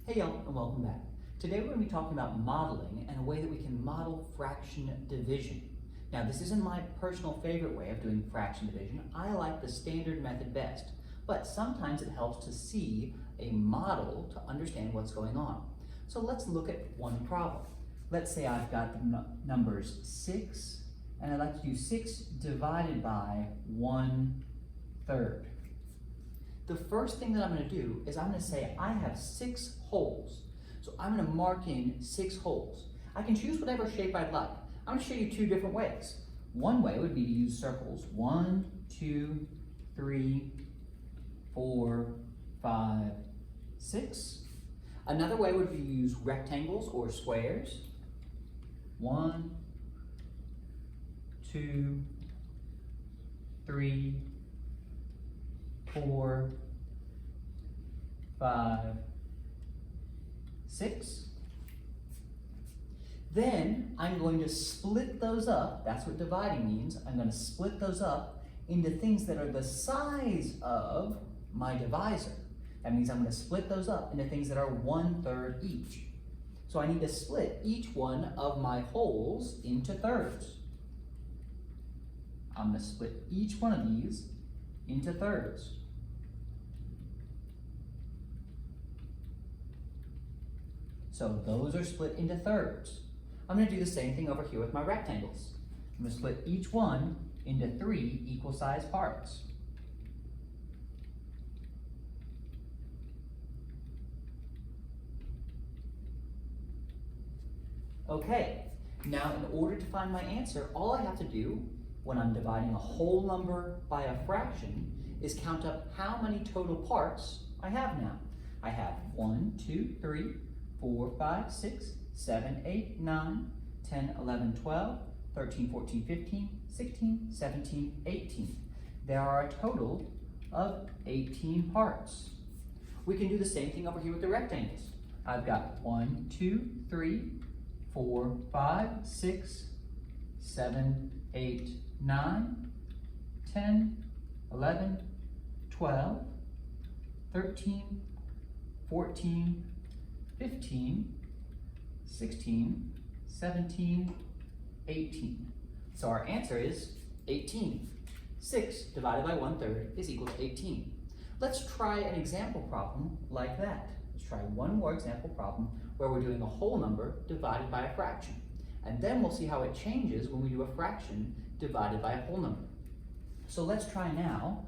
Hey y'all, and welcome back. Today we're going to be talking about modeling and a way that we can model fraction division. Now this isn't my personal favorite way of doing fraction division. I like the standard method best, but sometimes it helps to see a model to understand what's going on. So let's look at one problem. Let's say I've got the numbers 6, and I'd like to do 6 divided by 1/3. The first thing that I'm going to do is I'm going to say I have 6 holes. So I'm going to mark in 6 holes. I can choose whatever shape I'd like. I'm going to show you 2 different ways. One way would be to use circles. 1, 2, 3, 4, 5, 6. Another way would be to use rectangles or squares. 1, 2, 3, 4, 5, 6. Then I'm going to split those up. That's what dividing means. I'm going to split those up into things that are the size of my divisor. That means I'm going to split those up into things that are 1/3 each. So I need to split each one of my holes into thirds. I'm going to split each one of these into thirds. So those are split into thirds. I'm going to do the same thing over here with my rectangles. I'm going to split each one into 3 equal sized parts. Okay, now in order to find my answer, all I have to do when I'm dividing a whole number by a fraction is count up how many total parts I have now. I have 1, 2, 3, 4, 5, 6, 7, 8, 9, 10, 11, 12, 13, 14, 15, 16, 17, 18. There are a total of 18 parts. We can do the same thing over here with the rectangles. I've got 1, 2, 3, 4, 5, 6, 7, 8, 9, 10, 11, 12, 13, 14, 15, 16, 17, 18. So our answer is 18. 6 divided by 1/3 is equal to 18. Let's try an example problem like that. Let's try one more example problem where we're doing a whole number divided by a fraction. And then we'll see how it changes when we do a fraction divided by a whole number. So let's try now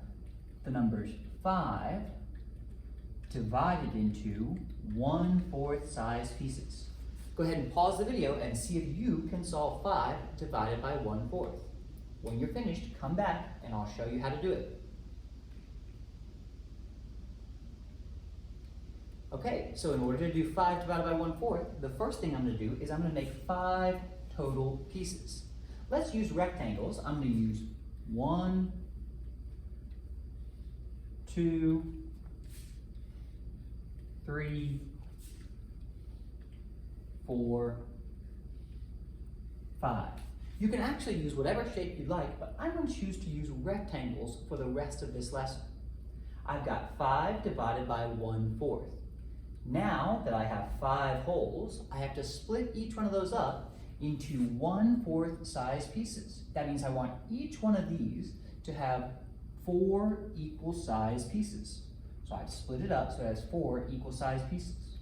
the numbers 5 divided into 1/4 size pieces. Go ahead and pause the video and see if you can solve 5 divided by 1/4. When you're finished, come back and I'll show you how to do it. Okay, so in order to do 5 divided by 1/4, the first thing I'm going to do is I'm going to make 5 total pieces. Let's use rectangles. I'm going to use 1, 2, 3, 4, 5. You can actually use whatever shape you like, but I'm going to choose to use rectangles for the rest of this lesson. I've got 5 divided by 1/4. Now that I have 5 holes, I have to split each one of those up into 1/4 size pieces. That means I want each one of these to have 4 equal size pieces. So I've split it up so it has 4 equal size pieces.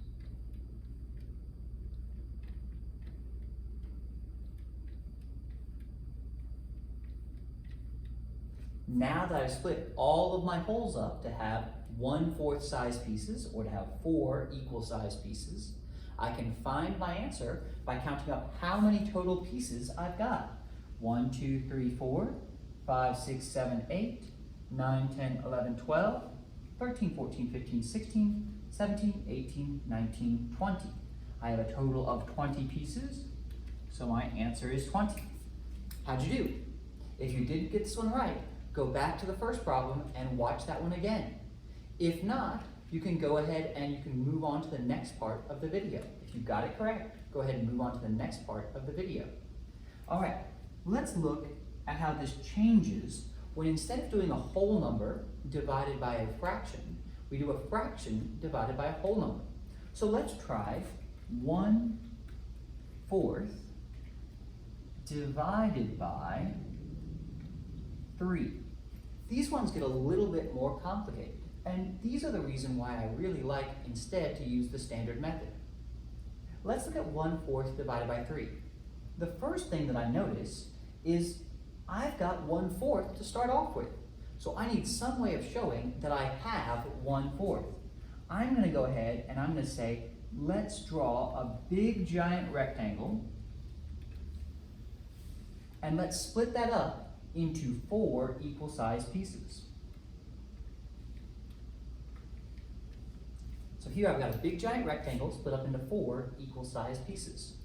Now that I've split all of my holes up to have 1/4 size pieces, or to have 4 equal size pieces, I can find my answer by counting up how many total pieces I've got. 1, 2, 3, 4, 5, 6, 7, 8, 9, 10, 11, 12, 13, 14, 15, 16, 17, 18, 19, 20. I have a total of 20 pieces, so my answer is 20. How'd you do? If you didn't get this one right, go back to the first problem and watch that one again. If not, you can go ahead and you can move on to the next part of the video. If you got it correct, go ahead and move on to the next part of the video. All right, let's look at how this changes when instead of doing a whole number divided by a fraction, we do a fraction divided by a whole number. So let's try 1/4 divided by 3. These ones get a little bit more complicated, and these are the reason why I really like instead to use the standard method. Let's look at 1/4 divided by 3. The first thing that I notice is I've got 1/4 to start off with. So I need some way of showing that I have 1/4. I'm going to go ahead and I'm going to say, let's draw a big giant rectangle, and let's split that up into 4 equal-sized pieces. So here I've got a big giant rectangle split up into 4 equal-sized pieces.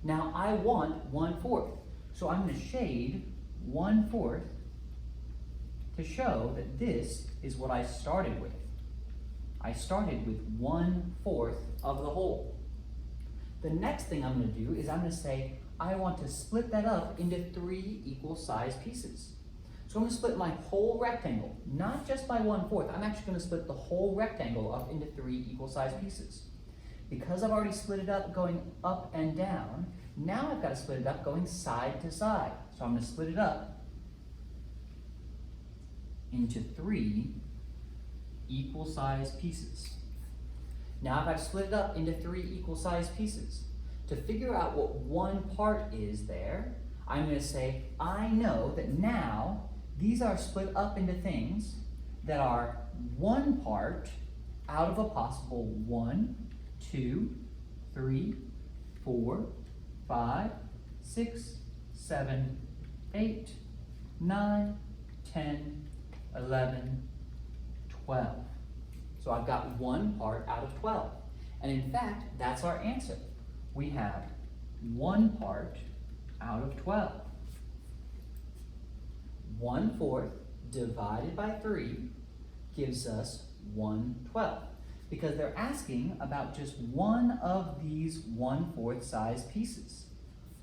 Now I want 1/4, so I'm going to shade 1/4 to show that this is what I started with. I started with 1/4 of the whole. The next thing I'm going to do is I'm going to say I want to split that up into 3 equal-sized pieces. So I'm going to split my whole rectangle, not just by 1/4. I'm actually going to split the whole rectangle up into 3 equal-sized pieces. Because I've already split it up going up and down, now I've got to split it up going side to side. So I'm going to split it up into 3 equal-sized pieces. Now if I've split it up into 3 equal-sized pieces, to figure out what one part is there, I'm going to say, I know that now these are split up into things that are 1 part out of a possible 1, 2, 3, 4, 5, 6, 7, 8, 9, 10, 11, 12. So I've got 1 part out of 12. And in fact, that's our answer. We have 1 part out of 12. 1/4 divided by 3 gives us 1/12. Because they're asking about just one of these 1/4 size pieces.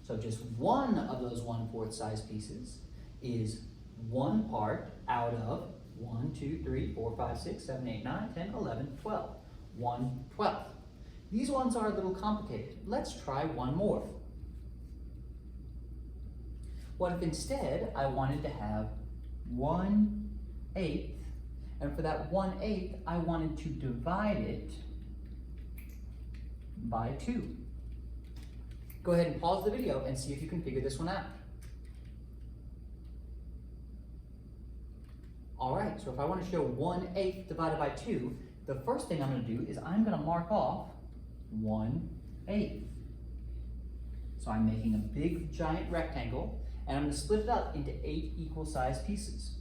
So just one of those 1/4 size pieces is 1 part out of 1, 2, 3, 4, 5, 6, 7, 8, 9, 10, 11, 12. 1/12. These ones are a little complicated. Let's try one more. What if instead I wanted to have 1/8, and for that 1/8 I wanted to divide it by 2. Go ahead and pause the video and see if you can figure this one out. All right, so if I want to show 1/8 divided by 2, the first thing I'm going to do is I'm going to mark off 1/8. So I'm making a big giant rectangle, and I'm going to split it up into 8 equal-sized pieces.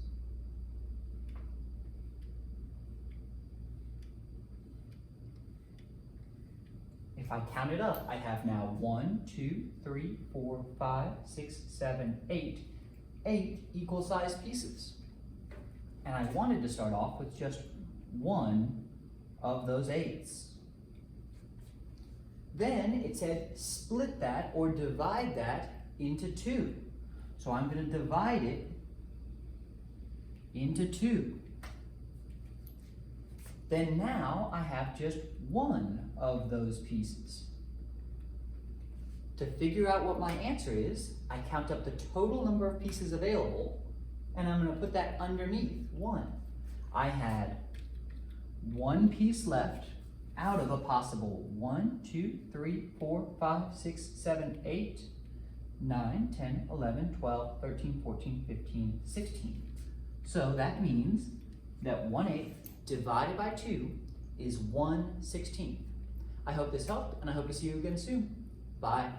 If I count it up, I have now 1, 2, 3, 4, 5, 6, 7, 8. 8 equal-sized pieces. And I wanted to start off with just 1 of those 8s. Then it said split that or divide that into 2. So I'm going to divide it into 2. Then now I have just 1 of those pieces. To figure out what my answer is, I count up the total number of pieces available, and I'm going to put that underneath 1. I had 1 piece left out of a possible 1, 2, 3, 4, 5, 6, 7, 8, 9, 10, 11, 12, 13, 14, 15, 16. So that means that 1/8 divided by 2 is 1/16. I hope this helped, and I hope to see you again soon. Bye.